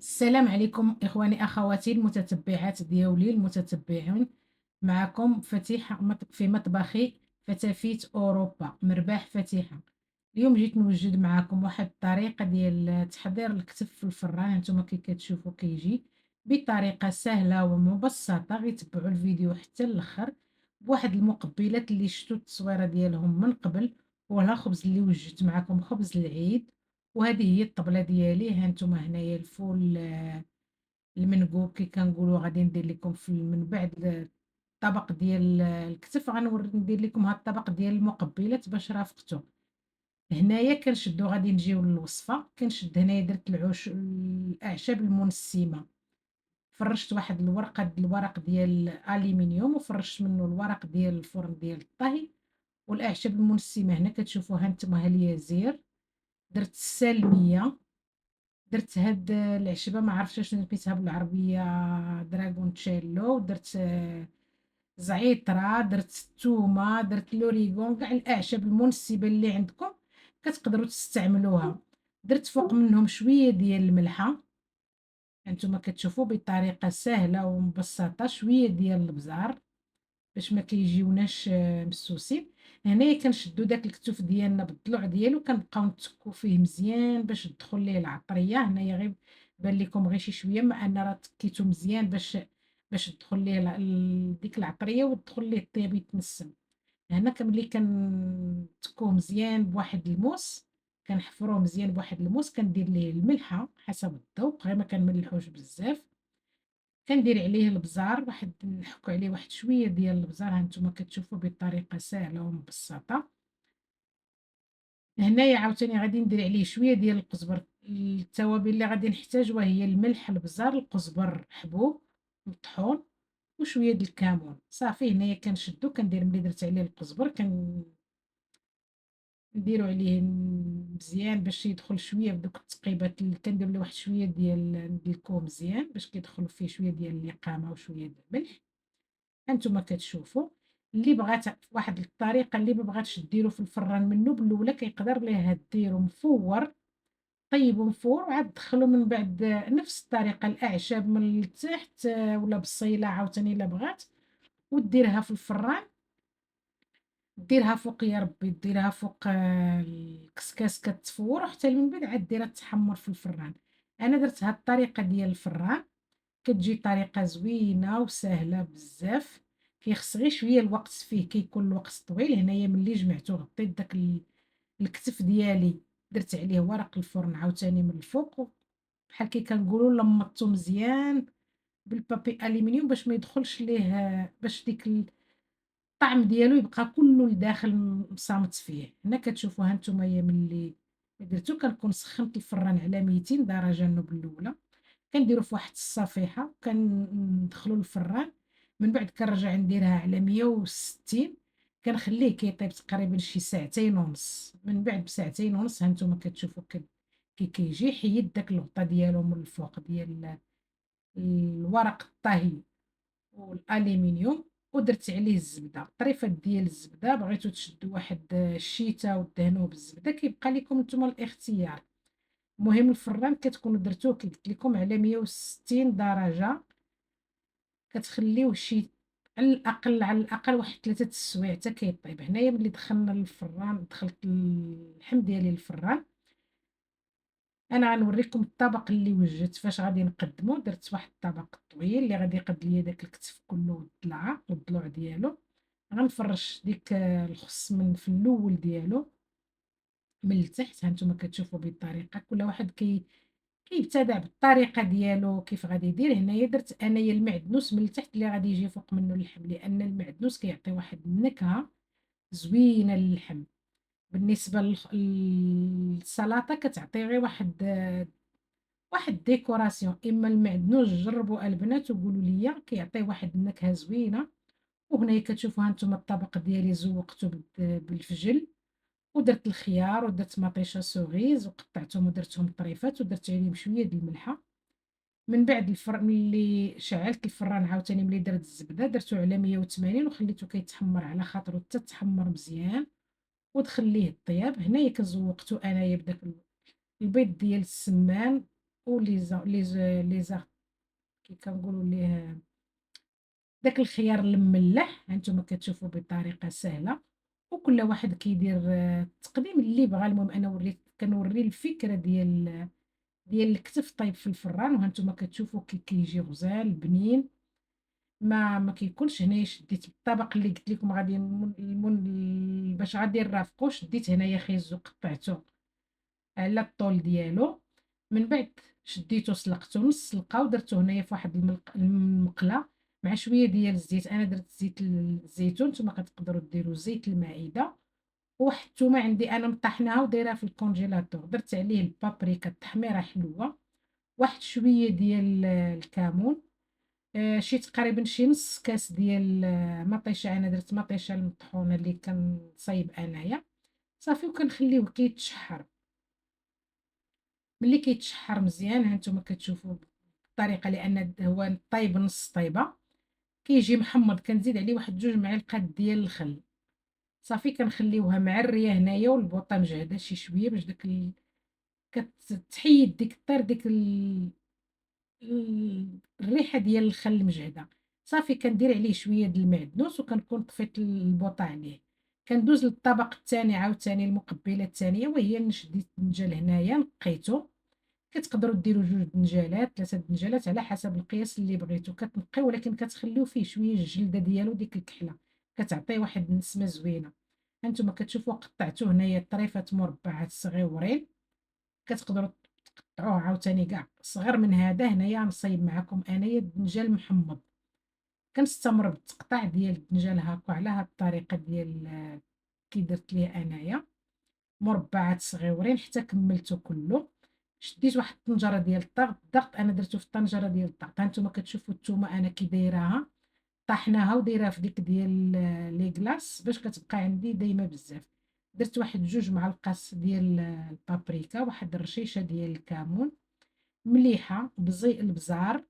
السلام عليكم إخواني أخواتي المتتبعات ديالي المتتبعين. معكم فتيحة في مطبخي فتافيت أوروبا مرباح فتيحة. اليوم جيت نوجد معكم واحد الطريقة ديال تحضير الكتف في الفران. هانتوما كي كتشوفوا كيجي بطريقة سهلة ومبسطة، غير تبعوا الفيديو حتى الاخر. بواحد المقبلات اللي شفتوا التصويرة ديالهم من قبل، ولا خبز اللي وجدت معكم خبز العيد. وهذه هي الطبلة ديالي. هانتوما هنايا الفول المنقوب كي كنقولوا. غادي ندير لكم من بعد الطبق ديال الكتف ندير لكم هاد الطبق ديال المقبلات باش رافقته. هنايا كنشدو، غادي نجيو للوصفة. كنشد هنايا درت الأعشاب المنسمة. فرشت واحد الورق ديال الألمنيوم، وفرشت منه الورق ديال الفرن ديال الطهي. والأعشاب المنسمة هنا كتشوفوها هانتوما، ها اليازير، درت السالمية، درت هاد العشبة ما عرفتش شنو سميتها بالعربية، دراغونتشيلو، درت زعيترة، درت الثومة، درت لوريغون، كاع الأعشاب المنسبة اللي عندكم كتقدروا تستعملوها. درت فوق منهم شوية ديال الملحة. هانتوما كتشوفوا بطريقة سهلة ومبسطة. شوية ديال البزار باش ما كيجيوناش مسوسين. هنايا كنشدو داك الكتوف ديالنا بالضلوع ديالو، كنبقاو نتكو فيه مزيان باش تدخل ليه العطريه. هنايا غير بان لكم غير شي شويه، مع ان راه تكيتو مزيان باش تدخل ليه ديك العطريه وتدخل ليه الطياب يتنسم. هنا ملي كنتكوه مزيان بواحد الموس، كنحفروه مزيان بواحد الموس، كندير ليه الملحه حسب الذوق، غير ما كنملحوش بزاف. كندير عليه البزار، نحكو عليه واحد شويه ديال البزار. هانتوما كتشوفوا بطريقه سهله ومبسطه. هنايا عاوتاني غادي ندير عليه شويه ديال القزبر. التوابل اللي غادي نحتاجوها هي الملح، البزار، القزبر حبوب مطحون، وشويه د الكمون. صافي هنايا كنشدو، كندير ملي درت عليه القزبر نديرو عليه مزيان باش يدخل شويه بدوك التقيبات. كندير له واحد شويه ديال ندلكوه مزيان باش كيدخل فيه شويه ديال اللقامه وشويه ديال الملح. هانتوما كتشوفوا. اللي بغات واحد الطريقه اللي ما بغاتش ديرو في الفران منه بالاولى، كيقدر ليها ديرو مفور، طيبو مفور، وعاد دخلو من بعد نفس الطريقه الاعشاب من التحت، ولا بالصيله عاوتاني الا بغات، وديرها في الفران. ديرها فوق يا ربي، ديرها فوق الكسكاس كتفور، وحتى من بعد عاد ديرها تحمر في الفران. انا درت هاد الطريقه ديال الفران، كتجي طريقة زوينة وسهلة بزاف. كيخص غير شوية الوقت فيه، كيكون الوقت طويل. هنايا ملي جمعتو غطيت داك الكتف ديالي، درت عليه ورق الفرن عاوتاني من الفوق، بحال كي كنقولوا لمطتو مزيان بالبابي ألمنيوم باش ما يدخلش ليه، باش ديك الطعم ديالو يبقى كلّه لداخل مصامت فيه. هنا كتشوفوا ها نتومايا ملي درتو، كنكون سخّنت الفران على 200 درجة النوب الأولى. كنديرو في واحد الصفيحة وكندخلو الفران. من بعد كنرجع نديرها على 160، كنخليه كيطيب تقريبا شي ساعتين ونص. من بعد بساعتين ونص هانتوما كتشوفوا كي كيجي حيد داك الغطا ديالو من الفوق ديال الورق الطهي والألمنيوم، ودرت عليه الزبدة، طريفات ديال الزبدة. بغيتو تشدو واحد الشيتة ودهنوه بالزبدة، كيبقى لكم نتوما الاختيار. المهم الفران كتكونوا درتوه كي قلت لكم على 160 درجة، كتخليوه شي على الأقل واحد 3 السوايع حتى كيطيب. هنايا ملي دخلنا للفران، دخلت اللحم ديالي للفران، أنا غنوريكم الطبق اللي وجدت فاش غادي نقدمو. درت واحد الطبق طويل اللي غادي يقد ليا داك الكتف كله والضلوع ديالو. غنفرش ديك الخص من في الأول ديالو من التحت. هانتوما كتشوفوا بالطريقة، كل واحد كيبتدع بالطريقة ديالو كيف غادي يدير. هنايا درت أنايا المعدنوس من التحت اللي غادي يجي فوق منه اللحم، لأن المعدنوس كيعطي واحد النكهة زوينة للحم. بالنسبة للسلطة كتعطي غير واحد ديكوراسيون. إما المعدنوس جربوا البنات وقولوا لي، كيعطي واحد النكهة زوينة. وهنايا كتشوفوا هانتوما الطبق ديالي زوقته بالفجل، ودرت الخيار، ودرت مطيشه سوغيز وقطعتهم ودرتهم طريفات، ودرت عليهم شويه د الملحه. من بعد ملي شعلت الفران عاوتاني، ملي درت الزبده درتو على 180 وخليته كيتحمر على خاطرو حتى تحمر مزيان ودخليه الطياب. هنايا كزوقتو انايا بداك البيض ديال السمان ولي لي زار كي كنقولوا ليه داك الخيار المملّح، ها نتوما كتشوفوا بطريقة سهلة، وكل واحد كيدير التقديم اللي بغا. المهم أنا كنوري الفكرة ديال الكتف طايب في الفران، وها نتوما كتشوفوا كيجي غزال بنين. ما كيكونش هنايا شديت بالطبق اللي قلت لكم غادي باش غادي نرافقو، شديت هنايا خيزو قطعته على الطول ديالو، من بعد شديتو سلقتو نص سلقة ودرتو هنايا في واحد المقلة مع شوية ديال الزيت. أنا درت زيت الزيتون، نتوما كتقدروا ديروا زيت المعدة. وواحد التومة عندي أنا مطحناها ودايراها في الكونجيلاتور، درت عليه البابريكا التحميرة حلوة، واحد شوية ديال الكمون، شي تقريبا شي نص كاس ديال مطيشة. أنا درت مطيشة المطحونة اللي كنصايب أنايا، صافي وكنخليوه كيتشحر. ملي كيتشحر مزيان ها نتوما كتشوفوا بالطريقة، لأن هو طايب نص طايبة، كيجي محمض. كنزيد عليه واحد 2 معالق ديال الخل، صافي كنخليوها معرية هنايا والبوطة مجهدة شي شوية باش داك كتحيد ديك الطير ديك الريحة ديال الخل مجهدة. صافي كندير عليه شوية د المعدنوس وكنكون طفيت البوطة عليه. كندوز للطبق الثاني عاوتاني، المقبلة الثانية، وهي شديت الدنجال هنايا نقيتو. كتقدروا ديروا 2 دنجالات 3 دنجالات على حسب القياس اللي بغيتو. كتنقيو ولكن كتخليو فيه شوية الجلدة ديالو ديك الكحلة، كتعطيه واحد النسمة زوينة. هانتوما كتشوفوا قطعتو هنايا طريفات مربعات صغيورين، كتقدروا تقطعوه عاوتاني كاع صغر من هذا. هنايا نصايب معكم انايا الدنجال محمض، كنستمر بالتقطاع ديال الدنجال هاكا على هاد الطريقة ديال كي درت ليه انايا مربعات صغيورين حتى كملته كله. شديت واحد الطنجرة ديال الضغط، انا درتو في الطنجرة ديال الضغط. هانتوما كتشوفوا الثومة انا كي دايراها، طحناها ودايراها في ديك ديال لي كلاص باش كتبقى عندي دايمه بزاف. درت واحد 2 معالق ديال البابريكا، واحد الرشيشه ديال الكمون، مليحه، البزار،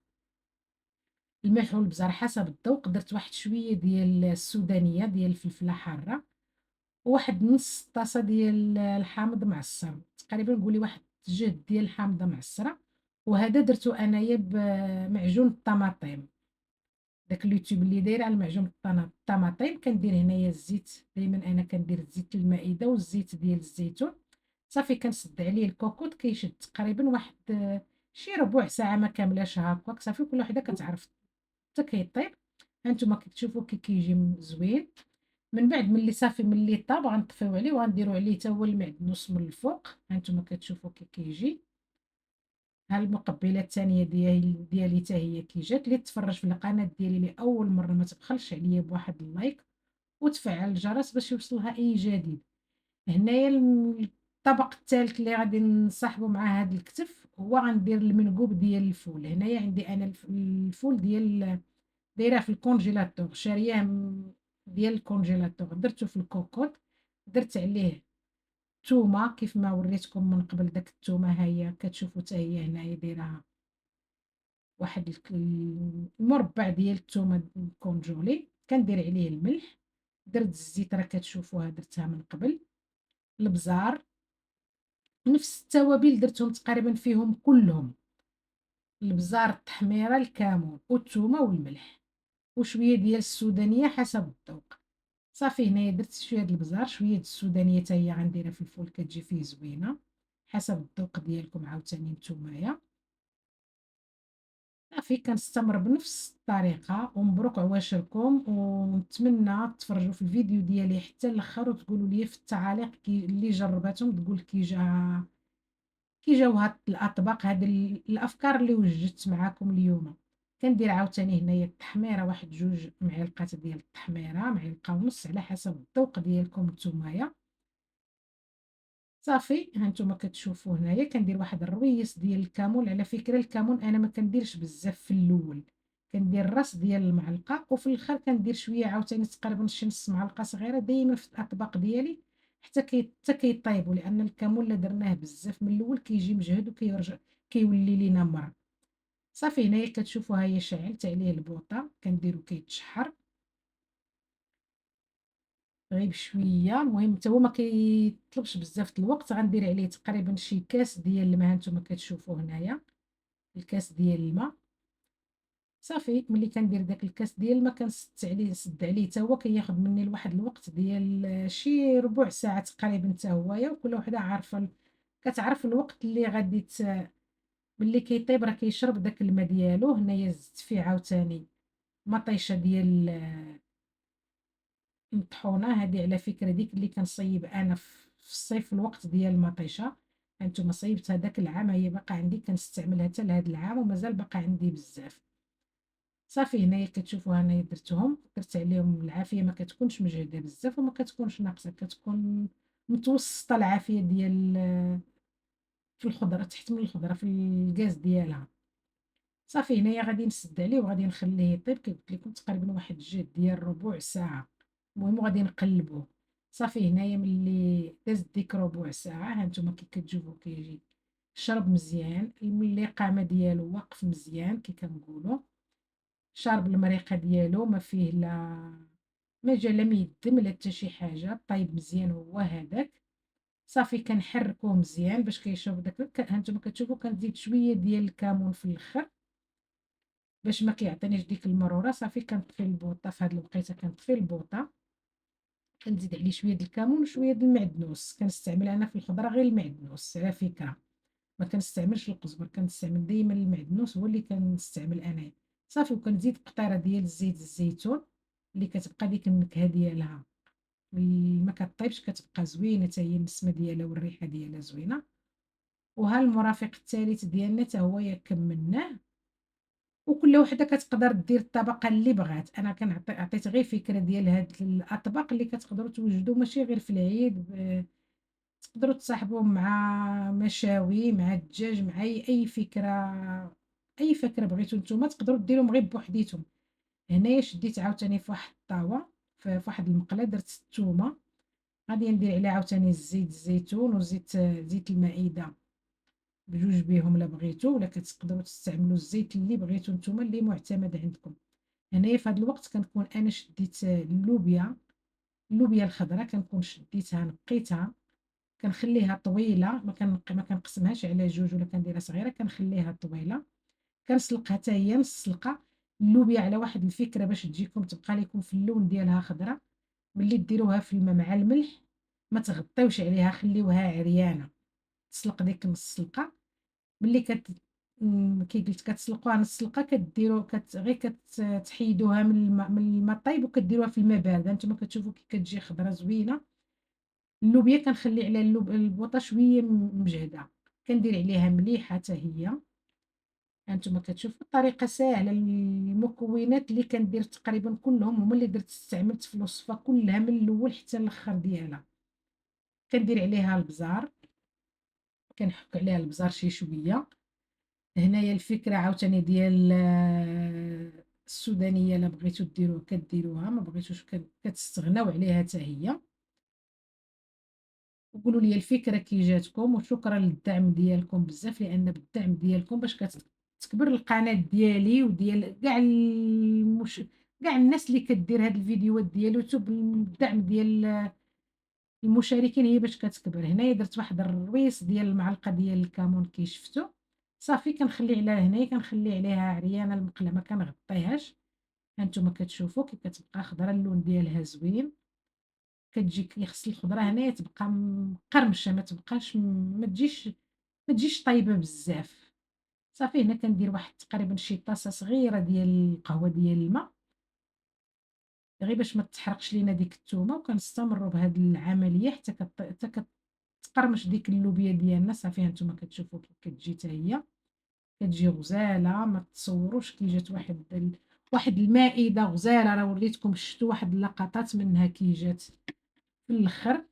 الملح والبزار حسب الذوق. درت واحد شويه ديال السودانيه ديال الفلفله حاره، وواحد نص طاسه ديال الحامض معصر، تقريبا قولي واحد جهد ديال الحامضه معصره. وهذا درتو انايا بمعجون الطماطم، داك اليوتيوب اللي داير على المعجون الطماطم. كندير هنايا الزيت، دائما انا كندير زيت المائده والزيت ديال الزيتون. صافي كنسد عليه الكوكوط، كيشد تقريبا واحد شي ربع ساعه ما كاملاش هكاك. صافي كل وحده كتعرف حتى كيطيب. هانتوما كتشوفوا كي كيجي زوين. من بعد ملي صافي ملي طاب غنطفيو عليه وغنديروا عليه حتى هو المعدنوس من الفوق. هانتوما كتشوفوا كي كيجي. ها المقبله الثانيه ديالي حتى هي كي جات. اللي تفرج في القناه ديالي لاول مره ما تبخلش عليا بواحد اللايك وتفعل الجرس باش يوصلها اي جديد. هنايا الطبق الثالث اللي غادي نصاحبه مع هذا الكتف هو غندير المنقوب ديال الفول. هنايا عندي انا الفول ديال دايره في الكونجيلاتور، شارياه ديال الكونجيلاتور، درته في الكوكوط، درت عليه الثومه كيف ما وريتكم من قبل. داك الثومه ها هي كتشوفوا حتى هي هنايا دايرها واحد المربع ديال الثومه الكونجولي. كندير عليه الملح، درت الزيت راه كتشوفوها درتها من قبل، البزار، نفس التوابل درتهم تقريبا فيهم كلهم، البزار، التحميره، الكمون والثومه والملح وشويه ديال السودانيه حسب الذوق. صافي هنايا درت شويه د البزار، شويه د السودانيه حتى هي غنديرها في الفول كتجي فيه زوينه حسب الذوق ديالكم عاوتاني نتومايا. صافي كنستمر بنفس الطريقة. ومبروك عواشركم، ونتمنى تفرجوا في الفيديو ديالي حتى الاخر وتقولوا لي في التعاليق اللي جربتهم تقول كي جاو هاد الاطباق، هاد الافكار اللي وجدت معاكم اليوم. كندير عاوتاني هنايا التحميره، واحد 2 معالق ديال التحميره، معلقه ونص على حسب الذوق ديالكم نتومايا. صافي هانتوما كتشوفوا هنايا كندير واحد الرويس ديال الكمون. على فكره الكمون انا ما كنديرش بزاف في الاول، كندير راس ديال المعلقه، وفي الاخر كندير شويه عاوتاني تقريبا شي نص معلقه صغيره دائما في الاطباق ديالي حتى كيطيبوا. لان الكمون الا درناه بزاف من الاول كيجي مجهد وكيرجع كيولي لينا مر. صافي هنايا كتشوفوا ها هي شعلت عليه البوطه كنديرو كيتشحر غير بشويه. المهم حتى هو ما كيطلبش بزاف د الوقت. غندير عليه تقريبا شي كاس ديال الماء، هانتوما كتشوفوا هنايا الكاس ديال الماء. صافي ملي كندير داك الكاس ديال الماء نسد عليه حتى هو كياخد مني لواحد الوقت ديال شي ربع ساعة تقريبا حتى هويا، وكل وحدة عارفة كتعرف الوقت اللي غادي ملي كيطيب راه كيشرب داك الماء ديالو. هنايا زدت فيه عاوتاني مطيشة ديال المطحونة، هادي على فكرة ديك اللي كنصيب أنا في الصيف في الوقت ديال المطيشة. هانتوما صيبتها داك العام، هي باقا عندي كنستعملها حتى لهاد العام ومازال باقا عندي بزاف. صافي هنايا كتشوفوا هنايا درتهم، درت عليهم العافية، ما كتكونش مجهدة بزاف وما كتكونش ناقصة، كتكون متوسطة العافية ديال في الخضرة، تحت من الخضرة في الكاز ديالها. صافي هنايا غادي نسد عليه وغادي نخليه يطيب كي قلت لكم تقريبا واحد الجهد ديال ربع ساعة. المهم غادي نقلبوه. صافي هنايا ملي داز ديك ربع ساعة هانتوما كي كتشوفوا كيجي شرب مزيان، ملي قامة ديالو واقف مزيان كي كنقولوا، شارب المريقة ديالو، ما فيه ما جا لا ميدم لا حتى شي حاجة، طايب مزيان هو هذاك. صافي كنحركوه مزيان باش كيشرب داك هانتوما كتشوفوا كنزيد شوية ديال الكمون في الاخر باش ما كيعطينيش ديك المرورة. صافي كنطفي البوطة في هاد الوقيته، كنطفي البوطة، كنزيد عليه شوية د الكمون وشوية د المعدنوس. كنستعمل أنا في الخضرة غير المعدنوس على فكرة، ما كنستعملش القزبر، كنستعمل دايما المعدنوس هو اللي كنستعمل أنايا. صافي وكنزيد قطيرة ديال زيت الزيتون اللي كتبقى ديك النكهة ديالها ملي ما كطيبش كتبقى زوينة، حتى هي النسمة ديالها والريحة ديالها زوينة. وها المرافق الثالث ديالنا حتى هو كملناه، وكل وحده كتقدر دير الطبقه اللي بغات. انا عطيت غير فكره ديال هاد الاطباق اللي كتقدروا توجدوا ماشي غير في العيد، تقدروا تصاحبوهم مع مشاوي مع الدجاج مع اي فكره، اي فكره بغيتو نتوما تقدروا ديروهم غير بوحديتهم. هنايا شديت عاوتاني في واحد الطاوه في واحد المقله درت الثومه، غادي ندير عليها عاوتاني زيت الزيتون وزيت زيت المائده بجوج بيهم الا بغيتو، ولا كتقدروا تستعملوا الزيت اللي بغيتو نتوما اللي معتمد عندكم. هنايا في هذا الوقت كنكون انا شديت اللوبيا الخضراء، كنكون شديتها نقيتها، كنخليها طويله، ما كنقسمهاش على جوج ولا كنديرها صغيره، كنخليها طويله، كنسلقها حتى هي نص سلقه. اللوبيا على واحد الفكره باش تجيكم تبقى لكم في اللون ديالها خضراء، ملي ديروها في الماء مع الملح ما تغطيوش عليها، خليوها عريانه تسلق ديك نص سلقه. ملي كي قلت كتسلقوها نص سلقه كديروا غير كتحيدوها من الماء الطايب وكديروها في الماء بارد. هانتوما كتشوفوا كي كتجي خضره زوينه. اللوبيا كنخلي على البوطه شويه مجهده، كندير عليها مليحه حتى هي. هانتوما كتشوفوا الطريقه ساهله، المكونات اللي كندير تقريبا كلهم هما اللي استعملت في الوصفه كلها من الاول حتى الاخر ديالها. كندير عليها البزار، كنحك عليها البزار شي شويه. هنايا الفكرة عاوتاني ديال السودانية، الا بغيتو ديروها كديروها، ما بغيتوش كتستغناو عليها حتى هي. وقولوا لي الفكرة كي جاتكم، وشكرا للدعم ديالكم بزاف، لان بالدعم ديالكم باش كتكبر القناة ديالي وديال كاع الناس اللي كدير هاد الفيديوهات ديال يوتيوب، بالدعم ديال المشاركين هي باش كتكبر. هنايا درت واحد الرويس ديال المعلقه ديال الكمون كي شفتو. صافي كنخلي عليها هنايا، كنخلي عليها عريانه المقله ما كنغطيهاش. هانتوما كتشوفوا كي كتبقى خضره اللون ديالها زوين، كتجي كيخص الخضره هنايا تبقى مقرمشه، ما تبقاش ما تجيش طايبه بزاف. صافي هنا كندير واحد تقريبا شي طاسه صغيره ديال القهوه ديال الماء غير باش ما تحرقش لينا ديك الثومه، وكنستمروا بهذه العمليه حتى تقرمش ديك اللوبيا ديالنا. صافي هانتوما كتشوفوا كي كتجي حتى هي كتجي غزاله، ما تصوروش كي جات واحد المائده غزاله. راه وريتكم شفتوا واحد اللقطات منها كي جات في الاخر.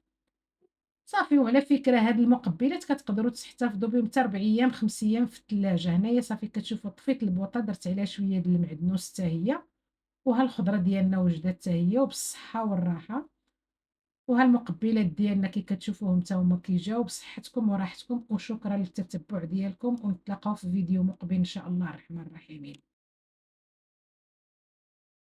صافي وعلى فكره هاد المقبلات كتقدروا تحتفظوا بهم حتى 4 ايام 5 ايام في الثلاجه. هنايا صافي كتشوفوا طفيت البوطه، درت عليها شويه د المعدنوس حتى هي، وها الخضره ديالنا وجدت حتى هي وبالصحه والراحه. وهالمقبلات ديالنا كي كتشوفوهم حتى هما كيجاو بصحتكم وراحتكم. وشكرا للتتبع ديالكم، ونتلاقاو في فيديو مقبل ان شاء الله الرحمن الرحيم.